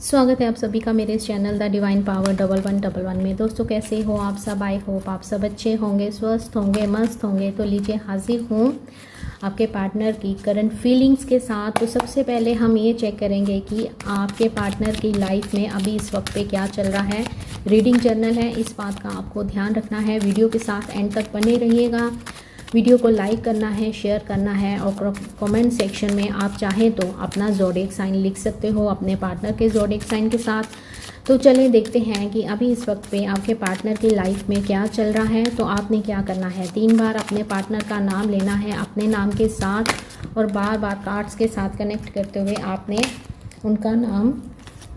स्वागत है आप सभी का मेरे इस चैनल द डिवाइन पावर 1111 में। दोस्तों कैसे हो आप सब? आई होप आप सब अच्छे होंगे, स्वस्थ होंगे, मस्त होंगे। तो लीजिए हाजिर हूँ आपके पार्टनर की करंट फीलिंग्स के साथ। तो सबसे पहले हम ये चेक करेंगे कि आपके पार्टनर की लाइफ में अभी इस वक्त पे क्या चल रहा है। रीडिंग जर्नल है, इस बात का आपको ध्यान रखना है। वीडियो के साथ एंड तक बने रहिएगा। वीडियो को लाइक करना है, शेयर करना है और कमेंट सेक्शन में आप चाहें तो अपना ज़ोडिएक साइन लिख सकते हो अपने पार्टनर के ज़ोडिएक साइन के साथ। तो चलिए देखते हैं कि अभी इस वक्त पे आपके पार्टनर की लाइफ में क्या चल रहा है। तो आपने क्या करना है, 3 बार अपने पार्टनर का नाम लेना है अपने नाम के साथ और बार बार कार्ड्स के साथ कनेक्ट करते हुए आपने उनका नाम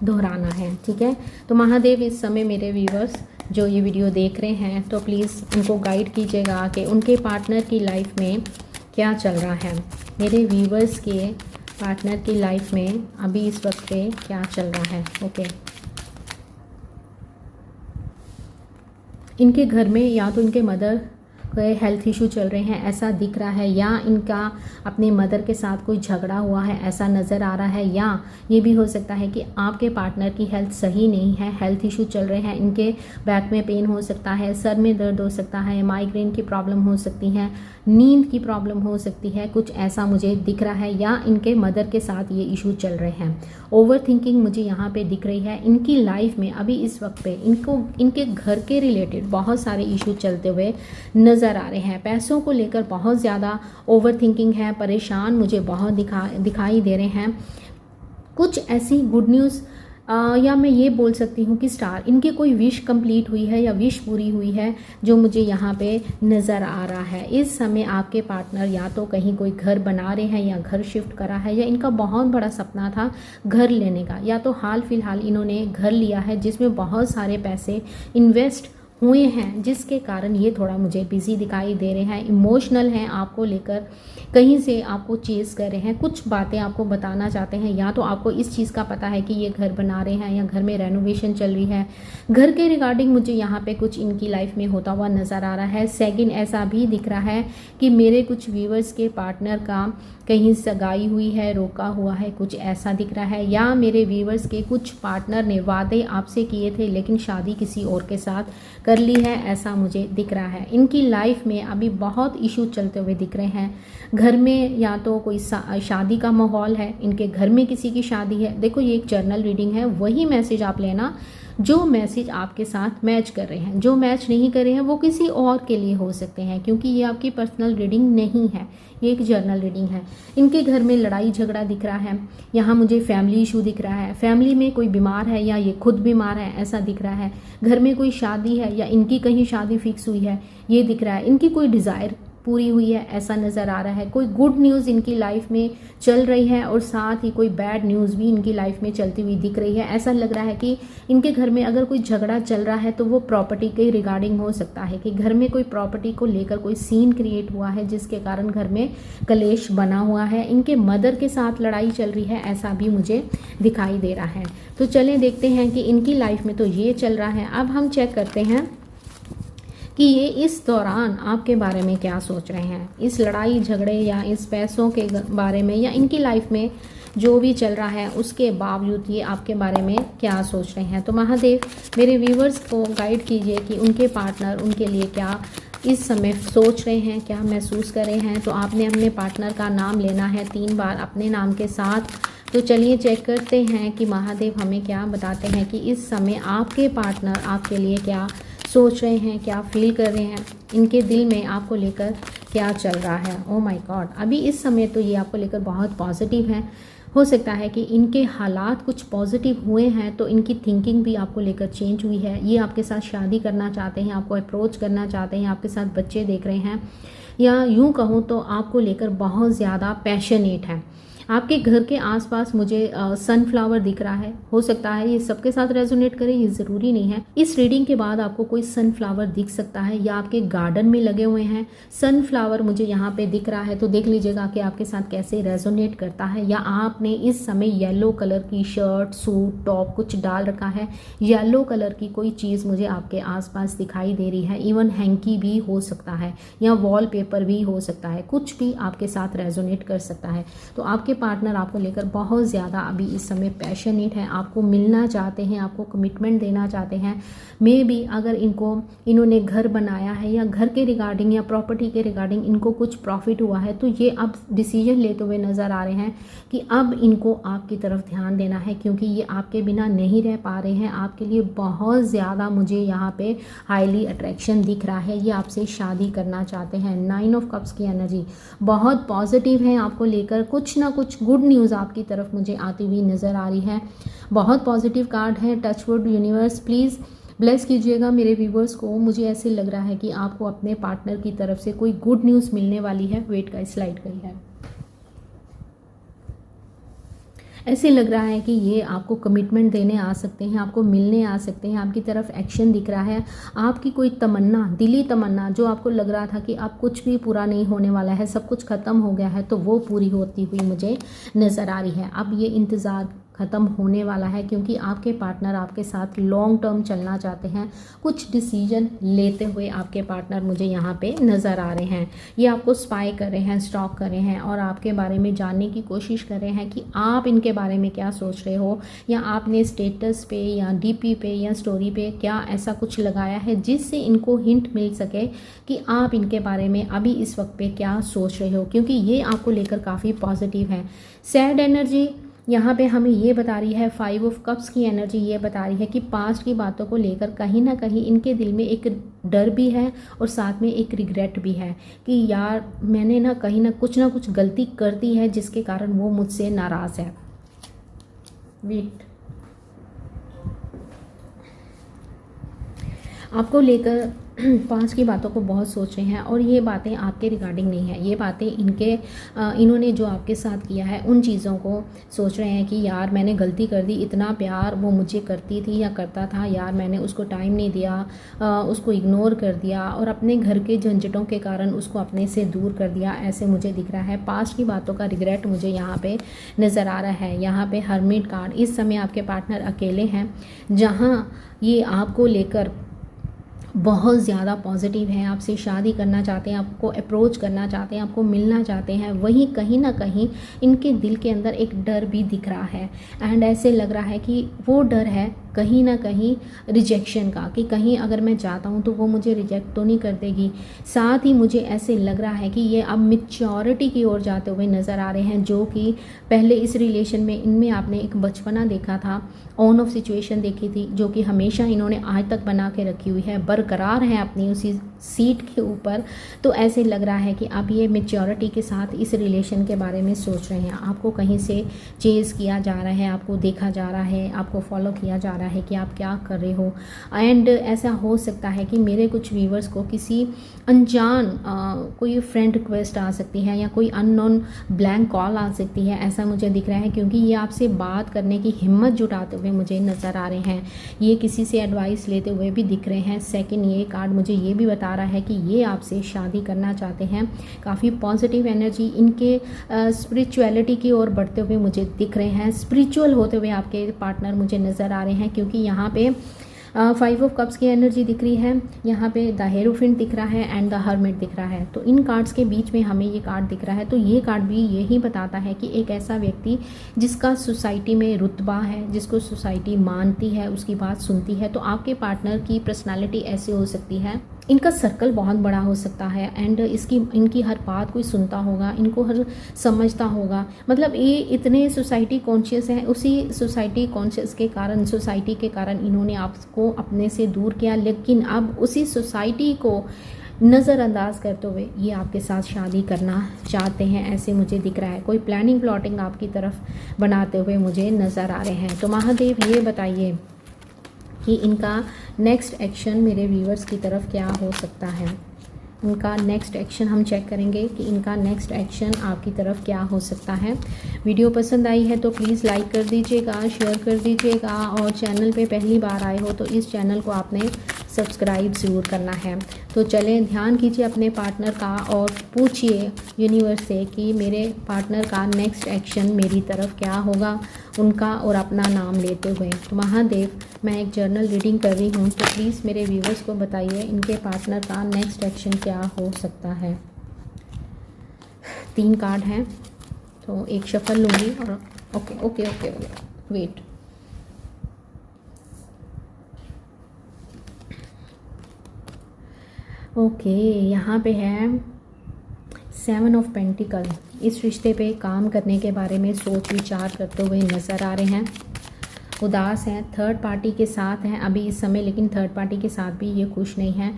दोहराना है। ठीक है, तो महादेव इस समय मेरे व्यूवर्स जो ये वीडियो देख रहे हैं तो प्लीज़ उनको गाइड कीजिएगा कि उनके पार्टनर की लाइफ में क्या चल रहा है। मेरे व्यूवर्स के पार्टनर की लाइफ में अभी इस वक्त पे क्या चल रहा है। ओके, इनके घर में या तो इनके मदर हेल्थ इशू चल रहे हैं ऐसा दिख रहा है, या इनका अपने मदर के साथ कोई झगड़ा हुआ है ऐसा नज़र आ रहा है, या ये भी हो सकता है कि आपके पार्टनर की हेल्थ सही नहीं है, हेल्थ इशू चल रहे हैं। इनके बैक में पेन हो सकता है, सर में दर्द हो सकता है, माइग्रेन की प्रॉब्लम हो सकती है, नींद की प्रॉब्लम हो सकती है, कुछ ऐसा मुझे दिख रहा है, या इनके मदर के साथ ये इशू चल रहे हैं। ओवर थिंकिंग मुझे यहाँ पे दिख रही है। इनकी लाइफ में अभी इस वक्त पे इनको इनके घर के रिलेटेड बहुत सारे इशू चलते हुए नज़र आ रहे हैं। पैसों को लेकर बहुत ज़्यादा ओवर थिंकिंग है, परेशान मुझे बहुत दिखाई दे रहे हैं। कुछ ऐसी गुड न्यूज़ या मैं ये बोल सकती हूँ कि स्टार इनकी कोई विश कंप्लीट हुई है या विश पूरी हुई है जो मुझे यहाँ पे नज़र आ रहा है। इस समय आपके पार्टनर या तो कहीं कोई घर बना रहे हैं या घर शिफ्ट करा है, या इनका बहुत बड़ा सपना था घर लेने का, या तो हाल फिलहाल इन्होंने घर लिया है जिसमें बहुत सारे पैसे इन्वेस्ट हुए हैं, जिसके कारण ये थोड़ा मुझे बिजी दिखाई दे रहे हैं। इमोशनल हैं, आपको लेकर कहीं से आपको चेज़ कर रहे हैं, कुछ बातें आपको बताना चाहते हैं। या तो आपको इस चीज़ का पता है कि ये घर बना रहे हैं या घर में रेनोवेशन चल रही है। घर के रिगार्डिंग मुझे यहाँ पे कुछ इनकी लाइफ में होता हुआ नज़र आ रहा है। सेकंड ऐसा भी दिख रहा है कि मेरे कुछ व्यूवर्स के पार्टनर का कहीं सगाई हुई है, रोका हुआ है, कुछ ऐसा दिख रहा है। या मेरे व्यूवर्स के कुछ पार्टनर ने वादे आपसे किए थे लेकिन शादी किसी और के साथ कर ली है, ऐसा मुझे दिख रहा है। इनकी लाइफ में अभी बहुत इशू चलते हुए दिख रहे हैं। घर में या तो कोई शादी का माहौल है, इनके घर में किसी की शादी है। देखो ये एक जर्नल रीडिंग है, वही मैसेज आप लेना जो मैसेज आपके साथ मैच कर रहे हैं। जो मैच नहीं कर रहे हैं वो किसी और के लिए हो सकते हैं, क्योंकि ये आपकी पर्सनल रीडिंग नहीं है, ये एक जर्नल रीडिंग है। इनके घर में लड़ाई झगड़ा दिख रहा है, यहाँ मुझे फैमिली इशू दिख रहा है, फैमिली में कोई बीमार है या ये खुद बीमार है ऐसा दिख रहा है। घर में कोई शादी है या इनकी कहीं शादी फिक्स हुई है ये दिख रहा है। इनकी कोई डिज़ायर पूरी हुई है ऐसा नज़र आ रहा है। कोई गुड न्यूज़ इनकी लाइफ में चल रही है और साथ ही कोई बैड न्यूज़ भी इनकी लाइफ में चलती हुई दिख रही है। ऐसा लग रहा है कि इनके घर में अगर कोई झगड़ा चल रहा है तो वो प्रॉपर्टी के रिगार्डिंग हो सकता है, कि घर में कोई प्रॉपर्टी को लेकर कोई सीन क्रिएट हुआ है जिसके कारण घर में कलेश बना हुआ है। इनके मदर के साथ लड़ाई चल रही है ऐसा भी मुझे दिखाई दे रहा है। तो चलें देखते हैं कि इनकी लाइफ में तो ये चल रहा है। अब हम चेक करते हैं कि ये इस दौरान आपके बारे में क्या सोच रहे हैं, इस लड़ाई झगड़े या इस पैसों के बारे में, या इनकी लाइफ में जो भी चल रहा है उसके बावजूद ये आपके बारे में क्या सोच रहे हैं। तो महादेव मेरे व्यूवर्स को गाइड कीजिए कि उनके पार्टनर उनके लिए क्या इस समय सोच रहे हैं, क्या महसूस कर रहे हैं। तो आपने अपने पार्टनर का नाम लेना है 3 बार अपने नाम के साथ। तो चलिए चेक करते हैं कि महादेव हमें क्या बताते हैं कि इस समय आपके पार्टनर आपके लिए क्या सोच रहे हैं, क्या फील कर रहे हैं, इनके दिल में आपको लेकर क्या चल रहा है। ओ माय गॉड, अभी इस समय तो ये आपको लेकर बहुत पॉजिटिव है। हो सकता है कि इनके हालात कुछ पॉजिटिव हुए हैं तो इनकी थिंकिंग भी आपको लेकर चेंज हुई है। ये आपके साथ शादी करना चाहते हैं, आपको अप्रोच करना चाहते हैं, आपके साथ बच्चे देख रहे हैं, या यूँ कहूँ तो आपको लेकर बहुत ज़्यादा पैशनेट है। आपके घर के आसपास मुझे सनफ्लावर दिख रहा है। हो सकता है ये सबके साथ रेजोनेट करे, ये ज़रूरी नहीं है। इस रीडिंग के बाद आपको कोई सनफ्लावर दिख सकता है या आपके गार्डन में लगे हुए हैं सनफ्लावर मुझे यहाँ पे दिख रहा है। तो देख लीजिएगा कि आपके साथ कैसे रेजोनेट करता है। या आपने इस समय येलो कलर की शर्ट, सूट, टॉप कुछ डाल रखा है, येलो कलर की कोई चीज़ मुझे आपके आसपास दिखाई दे रही है। इवन हैंकी भी हो सकता है या वॉलपेपर भी हो सकता है, कुछ भी आपके साथ रेजोनेट कर सकता है। तो आपके पार्टनर आपको लेकर बहुत ज़्यादा अभी इस समय पैशनेट है, आपको मिलना चाहते हैं, आपको कमिटमेंट देना चाहते हैं। मे बी अगर इन्होंने घर बनाया है या घर के रिगार्डिंग या प्रॉपर्टी के रिगार्डिंग इनको कुछ प्रॉफिट हुआ है, तो ये अब डिसीजन लेते हुए नज़र आ रहे हैं कि अब इनको आपकी तरफ ध्यान देना है, क्योंकि ये आपके बिना नहीं रह पा रहे हैं। आपके लिए बहुत ज़्यादा मुझे यहाँ पे हाईली अट्रैक्शन दिख रहा है, ये आपसे शादी करना चाहते हैं। 9 ऑफ कप्स की एनर्जी बहुत पॉजिटिव है, आपको लेकर कुछ ना कुछ गुड न्यूज़ आपकी तरफ मुझे आती हुई नज़र आ रही है। बहुत पॉजिटिव कार्ड है। टचवुड यूनिवर्स प्लीज़ ब्लेस कीजिएगा मेरे व्यूवर्स को। मुझे ऐसे लग रहा है कि आपको अपने पार्टनर की तरफ से कोई गुड न्यूज़ मिलने वाली है। वेट का स्लाइड गई है। ऐसे लग रहा है कि ये आपको कमिटमेंट देने आ सकते हैं, आपको मिलने आ सकते हैं, आपकी तरफ एक्शन दिख रहा है। आपकी कोई तमन्ना, दिली तमन्ना जो आपको लग रहा था कि अब कुछ भी पूरा नहीं होने वाला है, सब कुछ ख़त्म हो गया है, तो वो पूरी होती हुई मुझे नज़र आ रही है। अब ये इंतज़ार ख़त्म होने वाला है, क्योंकि आपके पार्टनर आपके साथ लॉन्ग टर्म चलना चाहते हैं। कुछ डिसीजन लेते हुए आपके पार्टनर मुझे यहाँ पे नज़र आ रहे हैं। ये आपको स्पाई कर रहे हैं, स्टॉक कर रहे हैं और आपके बारे में जानने की कोशिश कर रहे हैं कि आप इनके बारे में क्या सोच रहे हो, या आपने स्टेटस पे या डीपी पे या स्टोरी पे क्या ऐसा कुछ लगाया है जिससे इनको हिंट मिल सके कि आप इनके बारे में अभी इस वक्त पे क्या सोच रहे हो, क्योंकि ये आपको लेकर काफ़ी पॉजिटिव है। सैड एनर्जी यहाँ पे हमें ये बता रही है। 5 ऑफ कप्स की एनर्जी ये बता रही है कि पास्ट की बातों को लेकर कहीं ना कहीं इनके दिल में एक डर भी है और साथ में एक रिग्रेट भी है कि यार मैंने ना कहीं ना कुछ गलती कर दी है जिसके कारण वो मुझसे नाराज़ है। वेट, आपको लेकर पास्ट की बातों को बहुत सोच रहे हैं और ये बातें आपके रिगार्डिंग नहीं है, ये बातें इन्होंने जो आपके साथ किया है उन चीज़ों को सोच रहे हैं कि यार मैंने गलती कर दी, इतना प्यार वो मुझे करती थी या करता था, यार मैंने उसको टाइम नहीं दिया, उसको इग्नोर कर दिया और अपने घर के झंझटों के कारण उसको अपने से दूर कर दिया, ऐसे मुझे दिख रहा है। पास्ट की बातों का रिग्रेट मुझे यहाँ पे नज़र आ रहा है। यहाँ पे हर्मिट कार्ड, इस समय आपके पार्टनर अकेले हैं, जहाँ ये आपको लेकर बहुत ज़्यादा पॉजिटिव है, आपसे शादी करना चाहते हैं, आपको अप्रोच करना चाहते हैं, आपको मिलना चाहते हैं। वहीं कहीं ना कहीं इनके दिल के अंदर एक डर भी दिख रहा है एंड ऐसे लग रहा है कि वो डर है कहीं ना कहीं रिजेक्शन का, कि कहीं अगर मैं चाहता हूँ तो वो मुझे रिजेक्ट तो नहीं कर देगी। साथ ही मुझे ऐसे लग रहा है कि ये अब मैच्योरिटी की ओर जाते हुए नज़र आ रहे हैं, जो कि पहले इस रिलेशन में इनमें आपने एक बचपना देखा था, ऑन ऑफ सिचुएशन देखी थी, जो कि हमेशा इन्होंने आज तक बना के रखी हुई है, बरकरार है अपनी उसी सीट के ऊपर। तो ऐसे लग रहा है कि अब ये मैच्योरिटी के साथ इस रिलेशन के बारे में सोच रहे हैं। आपको कहीं से चेज़ किया जा रहा है, आपको देखा जा रहा है, आपको फॉलो किया जा रहा है कि आप क्या कर रहे हो। एंड ऐसा हो सकता है कि मेरे कुछ व्यूवर्स को किसी अनजान कोई फ्रेंड रिक्वेस्ट आ सकती है या कोई अननोन ब्लैंक कॉल आ सकती है, ऐसा मुझे दिख रहा है, क्योंकि ये आपसे बात करने की हिम्मत जुटाते हुए मुझे नज़र आ रहे हैं। ये किसी से एडवाइस लेते हुए भी दिख रहे हैं। सेकंड ये कार्ड मुझे ये भी बता रहा है कि ये आपसे शादी करना चाहते हैं। काफ़ी पॉजिटिव एनर्जी इनके स्पिरिचुअलिटी की ओर बढ़ते हुए मुझे दिख रहे हैं। स्पिरिचुअल होते हुए आपके पार्टनर मुझे नज़र आ रहे हैं, क्योंकि यहाँ पे 5 ऑफ कप्स की एनर्जी दिख रही है, यहाँ पे द हेरोफिंट दिख रहा है एंड द हर्मिट दिख रहा है। तो इन कार्ड्स के बीच में हमें ये कार्ड दिख रहा है, तो ये कार्ड भी यही बताता है कि एक ऐसा व्यक्ति जिसका सोसाइटी में रुतबा है, जिसको सोसाइटी मानती है, उसकी बात सुनती है। तो आपके पार्टनर की पर्सनालिटी ऐसे हो सकती है, इनका सर्कल बहुत बड़ा हो सकता है एंड इनकी हर बात कोई सुनता होगा, इनको हर समझता होगा। मतलब ये इतने सोसाइटी कॉन्शियस हैं, उसी सोसाइटी कॉन्शियस के कारण, सोसाइटी के कारण इन्होंने आपको अपने से दूर किया, लेकिन अब उसी सोसाइटी को नज़रअंदाज करते हुए ये आपके साथ शादी करना चाहते हैं, ऐसे मुझे दिख रहा है। कोई प्लानिंग प्लॉटिंग आपकी तरफ बनाते हुए मुझे नज़र आ रहे हैं। तो महादेव ये बताइए कि इनका नेक्स्ट एक्शन मेरे व्यूअर्स की तरफ क्या हो सकता है। इनका नेक्स्ट एक्शन हम चेक करेंगे कि इनका नेक्स्ट एक्शन आपकी तरफ क्या हो सकता है। वीडियो पसंद आई है तो प्लीज़ लाइक कर दीजिएगा, शेयर कर दीजिएगा और चैनल पे पहली बार आए हो तो इस चैनल को आपने सब्सक्राइब ज़रूर करना है। तो चलें, ध्यान कीजिए अपने पार्टनर का और पूछिए यूनिवर्स से कि मेरे पार्टनर का नेक्स्ट एक्शन मेरी तरफ क्या होगा, उनका और अपना नाम लेते हुए। तो महादेव, मैं एक जर्नल रीडिंग कर रही हूँ, तो प्लीज़ मेरे व्यूवर्स को बताइए इनके पार्टनर का नेक्स्ट एक्शन क्या हो सकता है। 3 कार्ड हैं, तो एक शफल लूँगी और okay okay okay wait. Okay यहाँ पे है 7 ऑफ पेंटिकल। इस रिश्ते पे काम करने के बारे में सोच विचार करते हुए नज़र आ रहे हैं, उदास हैं, थर्ड पार्टी के साथ हैं अभी इस समय, लेकिन थर्ड पार्टी के साथ भी ये खुश नहीं है।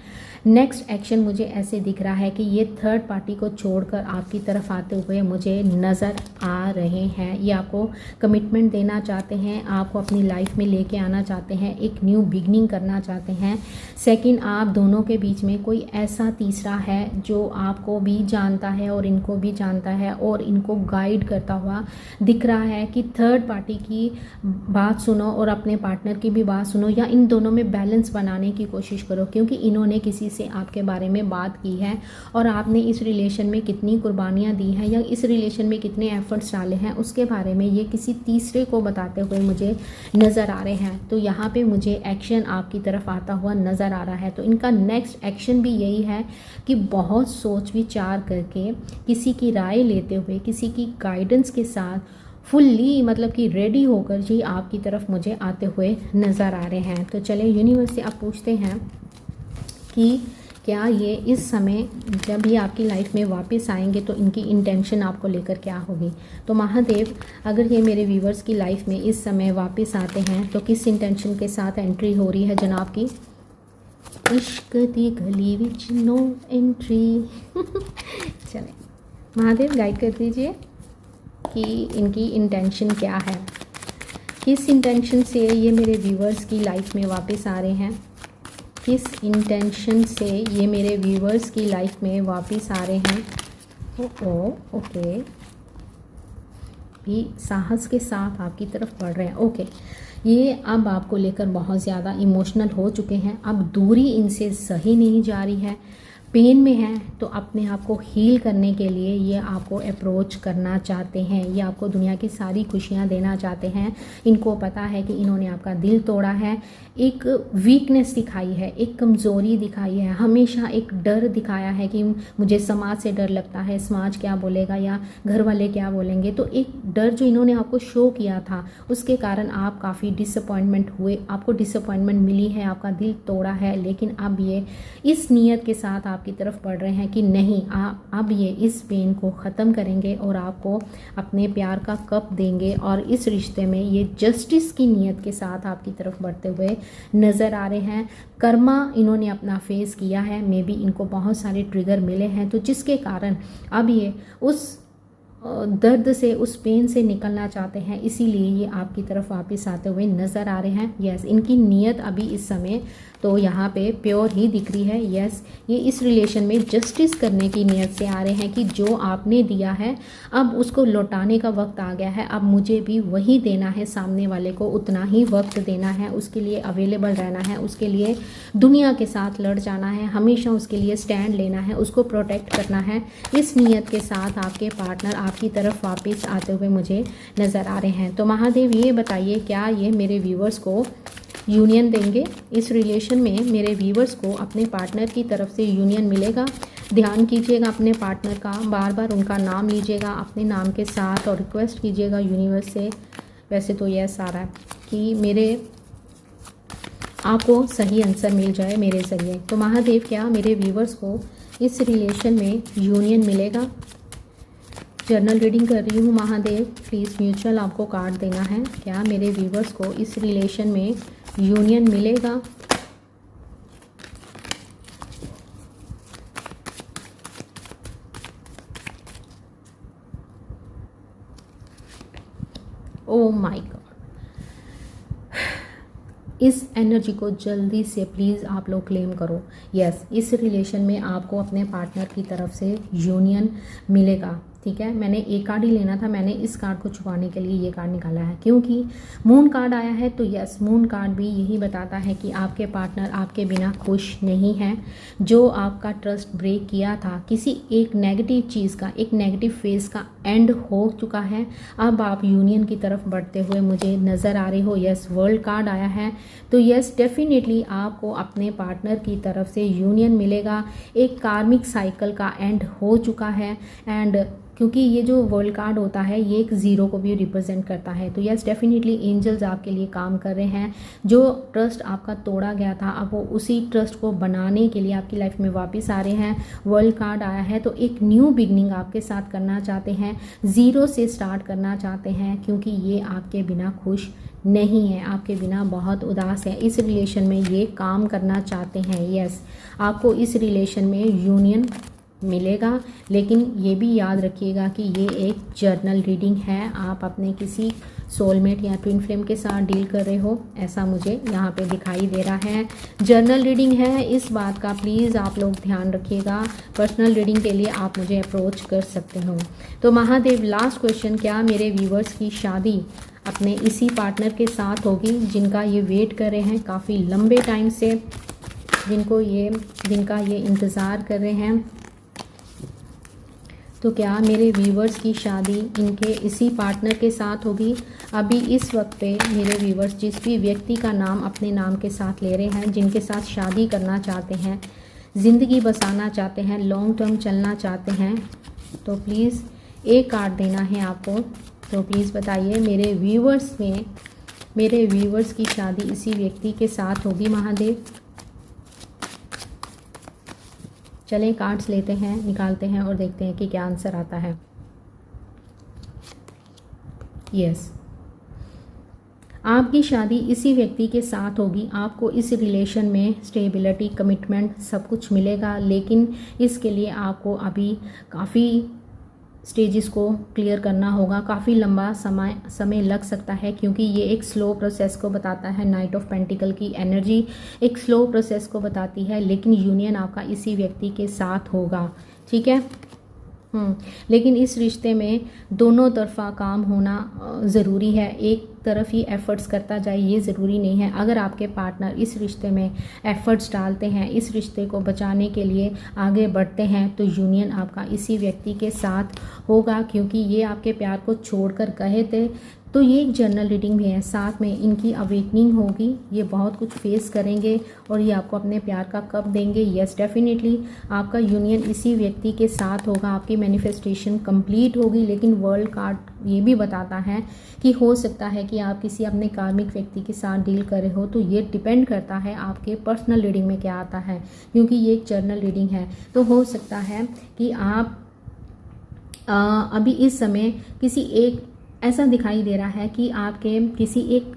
नेक्स्ट एक्शन मुझे ऐसे दिख रहा है कि ये थर्ड पार्टी को छोड़कर आपकी तरफ आते हुए मुझे नज़र आ रहे हैं। ये आपको कमिटमेंट देना चाहते हैं, आपको अपनी लाइफ में लेके आना चाहते हैं, एक न्यू बिगनिंग करना चाहते हैं। सेकंड, आप दोनों के बीच में कोई ऐसा तीसरा है जो आपको भी जानता है और इनको भी जानता है और इनको गाइड करता हुआ दिख रहा है कि थर्ड पार्टी की बात सुनो और अपने पार्टनर की भी बात सुनो, या इन दोनों में बैलेंस बनाने की कोशिश करो, क्योंकि इन्होंने किसी से आपके बारे में बात की है और आपने इस रिलेशन में कितनी कुर्बानियाँ दी हैं या इस रिलेशन में कितने एफर्ट्स डाले हैं उसके बारे में ये किसी तीसरे को बताते हुए मुझे नज़र आ रहे हैं। तो यहाँ पे मुझे एक्शन आपकी तरफ आता हुआ नज़र आ रहा है। तो इनका नेक्स्ट एक्शन भी यही है कि बहुत सोच विचार करके, किसी की राय लेते हुए, किसी की गाइडेंस के साथ फुल्ली मतलब कि रेडी होकर जी आपकी तरफ मुझे आते हुए नज़र आ रहे हैं। तो चले यूनिवर्स से आप पूछते हैं कि क्या ये इस समय जब ये आपकी लाइफ में वापस आएंगे तो इनकी इंटेंशन आपको लेकर क्या होगी। तो महादेव, अगर ये मेरे व्यूवर्स की लाइफ में इस समय वापस आते हैं तो किस इंटेंशन के साथ एंट्री हो रही है जनाब की। इश्क दी गली विच नो एंट्री। चले महादेव गाइड कर दीजिए कि इनकी इंटेंशन क्या है, किस इंटेंशन से ये मेरे व्यूवर्स की लाइफ में वापस आ रहे हैं, किस इंटेंशन से ये मेरे व्यूवर्स की लाइफ में वापस आ रहे हैं। ओके, भी साहस के साथ आपकी तरफ बढ़ रहे हैं। ओके, ये अब आपको लेकर बहुत ज़्यादा इमोशनल हो चुके हैं, अब दूरी इनसे सही नहीं जा रही है, पेन में हैं, तो अपने आप को हील करने के लिए ये आपको अप्रोच करना चाहते हैं, ये आपको दुनिया की सारी खुशियाँ देना चाहते हैं। इनको पता है कि इन्होंने आपका दिल तोड़ा है, एक वीकनेस दिखाई है, एक कमज़ोरी दिखाई है, हमेशा एक डर दिखाया है कि मुझे समाज से डर लगता है, समाज क्या बोलेगा या घर वाले क्या बोलेंगे। तो एक डर जो इन्होंने आपको शो किया था उसके कारण आप काफ़ी डिसअपॉइंटमेंट हुए, आपको डिसअपॉइंटमेंट मिली है, आपका दिल तोड़ा है। लेकिन अब ये इस नीयत के साथ आपकी तरफ बढ़ रहे हैं कि नहीं, आप अब ये इस पेन को ख़त्म करेंगे और आपको अपने प्यार का कप देंगे, और इस रिश्ते में ये जस्टिस की नीयत के साथ आपकी तरफ बढ़ते हुए नज़र आ रहे हैं। कर्मा इन्होंने अपना फेस किया है, मे बी इनको बहुत सारे ट्रिगर मिले हैं, तो जिसके कारण अब ये उस दर्द से, उस पेन से निकलना चाहते हैं, इसीलिए ये आपकी तरफ वापस आते हुए नज़र आ रहे हैं। यस, इनकी नीयत अभी इस समय तो यहाँ पे प्योर ही दिख रही है। यस, ये इस रिलेशन में जस्टिस करने की नीयत से आ रहे हैं कि जो आपने दिया है अब उसको लौटाने का वक्त आ गया है, अब मुझे भी वही देना है, सामने वाले को उतना ही वक्त देना है, उसके लिए अवेलेबल रहना है, उसके लिए दुनिया के साथ लड़ जाना है, हमेशा उसके लिए स्टैंड लेना है, उसको प्रोटेक्ट करना है। इस नीयत के साथ आपके पार्टनर आपकी तरफ वापस आते हुए मुझे नज़र आ रहे हैं। तो महादेव ये बताइए, क्या ये मेरे व्यूवर्स को यूनियन देंगे? इस रिलेशन में मेरे व्यूवर्स को अपने पार्टनर की तरफ से यूनियन मिलेगा? ध्यान कीजिएगा अपने पार्टनर का, बार बार उनका नाम लीजिएगा अपने नाम के साथ और रिक्वेस्ट कीजिएगा यूनिवर्स से। वैसे तो यस आ रहा है कि मेरे आपको सही आंसर मिल जाए मेरे ज़रिए। तो महादेव, क्या मेरे व्यूवर्स को इस रिलेशन में यूनियन मिलेगा? जर्नल रीडिंग कर रही हूँ महादेव, प्लीज़ म्यूचुअल आपको कार्ड देना है। क्या मेरे व्यूवर्स को इस रिलेशन में यूनियन मिलेगा? ओ माय गॉड, इस एनर्जी को जल्दी से प्लीज़ आप लोग क्लेम करो। यस, इस रिलेशन में आपको अपने पार्टनर की तरफ से यूनियन मिलेगा। ठीक है, मैंने एक कार्ड ही लेना था, मैंने इस कार्ड को छुपाने के लिए ये कार्ड निकाला है क्योंकि मून कार्ड आया है। तो यस, मून कार्ड भी यही बताता है कि आपके पार्टनर आपके बिना खुश नहीं है। जो आपका ट्रस्ट ब्रेक किया था, किसी एक नेगेटिव चीज़ का, एक नेगेटिव फेज़ का एंड हो चुका है। अब आप यूनियन की तरफ बढ़ते हुए मुझे नज़र आ रहे हो। यस, वर्ल्ड कार्ड आया है। तो यस, डेफिनेटली आपको अपने पार्टनर की तरफ से यूनियन मिलेगा। एक कार्मिक साइकिल का एंड हो चुका है एंड क्योंकि ये जो वर्ल्ड कार्ड होता है ये एक ज़ीरो को भी रिप्रेजेंट करता है। तो यस, डेफिनेटली एंजल्स आपके लिए काम कर रहे हैं। जो ट्रस्ट आपका तोड़ा गया था, अब वो उसी ट्रस्ट को बनाने के लिए आपकी लाइफ में वापस आ रहे हैं। वर्ल्ड कार्ड आया है तो एक न्यू बिगनिंग आपके साथ करना चाहते हैं, ज़ीरो से स्टार्ट करना चाहते हैं, क्योंकि ये आपके बिना खुश नहीं है, आपके बिना बहुत उदास है। इस रिलेशन में ये काम करना चाहते हैं। यस, आपको इस रिलेशन में यूनियन मिलेगा, लेकिन ये भी याद रखिएगा कि ये एक जर्नल रीडिंग है। आप अपने किसी सोलमेट या ट्विन फ्लेम के साथ डील कर रहे हो, ऐसा मुझे यहाँ पे दिखाई दे रहा है। जर्नल रीडिंग है, इस बात का प्लीज़ आप लोग ध्यान रखिएगा। पर्सनल रीडिंग के लिए आप मुझे अप्रोच कर सकते हो। तो महादेव, लास्ट क्वेश्चन, क्या मेरे व्यूवर्स की शादी अपने इसी पार्टनर के साथ होगी जिनका ये वेट कर रहे हैं काफ़ी लंबे टाइम से, जिनका ये इंतज़ार कर रहे हैं? तो क्या मेरे व्यूवर्स की शादी इनके इसी पार्टनर के साथ होगी? अभी इस वक्त पे मेरे व्यूवर्स जिस भी व्यक्ति का नाम अपने नाम के साथ ले रहे हैं, जिनके साथ शादी करना चाहते हैं, ज़िंदगी बसाना चाहते हैं, लॉन्ग टर्म चलना चाहते हैं, तो प्लीज़ एक कार्ड देना है आपको। तो प्लीज़ बताइए, मेरे व्यूवर्स की शादी इसी व्यक्ति के साथ होगी महादेव? चलें कार्ड्स लेते हैं, निकालते हैं और देखते हैं कि क्या आंसर आता है। यस, आपकी शादी इसी व्यक्ति के साथ होगी। आपको इस रिलेशन में स्टेबिलिटी, कमिटमेंट सब कुछ मिलेगा, लेकिन इसके लिए आपको अभी काफ़ी स्टेजेस को क्लियर करना होगा। काफ़ी लंबा समय लग सकता है, क्योंकि ये एक स्लो प्रोसेस को बताता है। नाइट ऑफ पेंटिकल की एनर्जी एक स्लो प्रोसेस को बताती है, लेकिन यूनियन आपका इसी व्यक्ति के साथ होगा, ठीक है। लेकिन इस रिश्ते में दोनों तरफा काम होना ज़रूरी है। एक तरफ ही एफ़र्ट्स करता जाए ये ज़रूरी नहीं है। अगर आपके पार्टनर इस रिश्ते में एफ़र्ट्स डालते हैं, इस रिश्ते को बचाने के लिए आगे बढ़ते हैं, तो यूनियन आपका इसी व्यक्ति के साथ होगा, क्योंकि ये आपके प्यार को छोड़कर गए थे। तो ये एक जर्नल रीडिंग भी है, साथ में इनकी अवेकनिंग होगी। ये बहुत कुछ फेस करेंगे और ये आपको अपने प्यार का कब देंगे। यस, डेफिनेटली आपका यूनियन इसी व्यक्ति के साथ होगा, आपकी मैनिफेस्टेशन कंप्लीट होगी। लेकिन वर्ल्ड कार्ड ये भी बताता है कि हो सकता है कि आप किसी अपने कार्मिक व्यक्ति के साथ डील कर रहे हो। तो ये डिपेंड करता है आपके पर्सनल रीडिंग में क्या आता है, क्योंकि ये एक जर्नल रीडिंग है। तो हो सकता है कि आप अभी इस समय किसी एक ऐसा दिखाई दे रहा है कि आपके किसी एक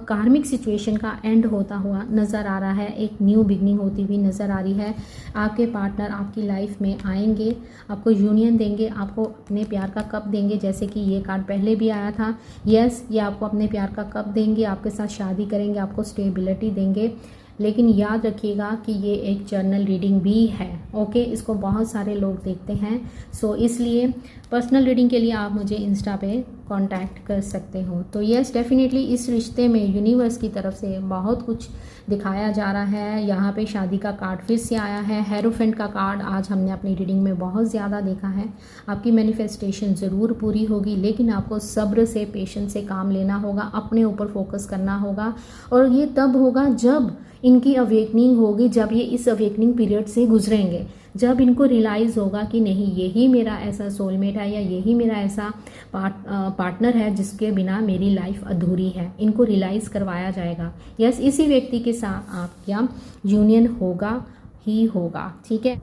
कार्मिक सिचुएशन का एंड होता हुआ नज़र आ रहा है, एक न्यू बिगनिंग होती हुई नज़र आ रही है। आपके पार्टनर आपकी लाइफ में आएंगे, आपको यूनियन देंगे, आपको अपने प्यार का कप देंगे, जैसे कि ये कार्ड पहले भी आया था। यस, ये आपको अपने प्यार का कप देंगे, आपके साथ शादी करेंगे, आपको स्टेबिलिटी देंगे। लेकिन याद रखिएगा कि ये एक जर्नल रीडिंग भी है, ओके। इसको बहुत सारे लोग देखते हैं, सो इसलिए पर्सनल रीडिंग के लिए आप मुझे इंस्टा पे कांटेक्ट कर सकते हो। तो यस, डेफिनेटली इस रिश्ते में यूनिवर्स की तरफ से बहुत कुछ दिखाया जा रहा है। यहाँ पे शादी का कार्ड फिर से आया है। हेरोफेंट का कार्ड आज हमने अपनी रीडिंग में बहुत ज़्यादा देखा है। आपकी मैनिफेस्टेशन ज़रूर पूरी होगी, लेकिन आपको सब्र से, पेशेंस से काम लेना होगा, अपने ऊपर फोकस करना होगा। और ये तब होगा जब इनकी अवेकनिंग होगी, जब ये इस अवेकनिंग पीरियड से गुजरेंगे, जब इनको रियलाइज़ होगा कि नहीं, यही मेरा ऐसा सोलमेट है या यही मेरा ऐसा पार्टनर है जिसके बिना मेरी लाइफ अधूरी है। इनको रियलाइज़ करवाया जाएगा। यस, इसी व्यक्ति के साथ आपका यूनियन होगा ही होगा, ठीक है।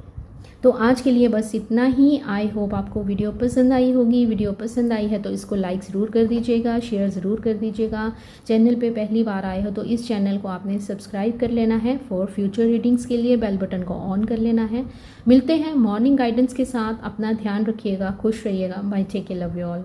तो आज के लिए बस इतना ही। आई होप आपको वीडियो पसंद आई होगी। वीडियो पसंद आई है तो इसको लाइक ज़रूर कर दीजिएगा, शेयर ज़रूर कर दीजिएगा। चैनल पे पहली बार आए हो तो इस चैनल को आपने सब्सक्राइब कर लेना है। फॉर फ्यूचर रीडिंग्स के लिए बेल बटन को ऑन कर लेना है। मिलते हैं मॉर्निंग गाइडेंस के साथ। अपना ध्यान रखिएगा, खुश रहिएगा। Bye, take care, love you all.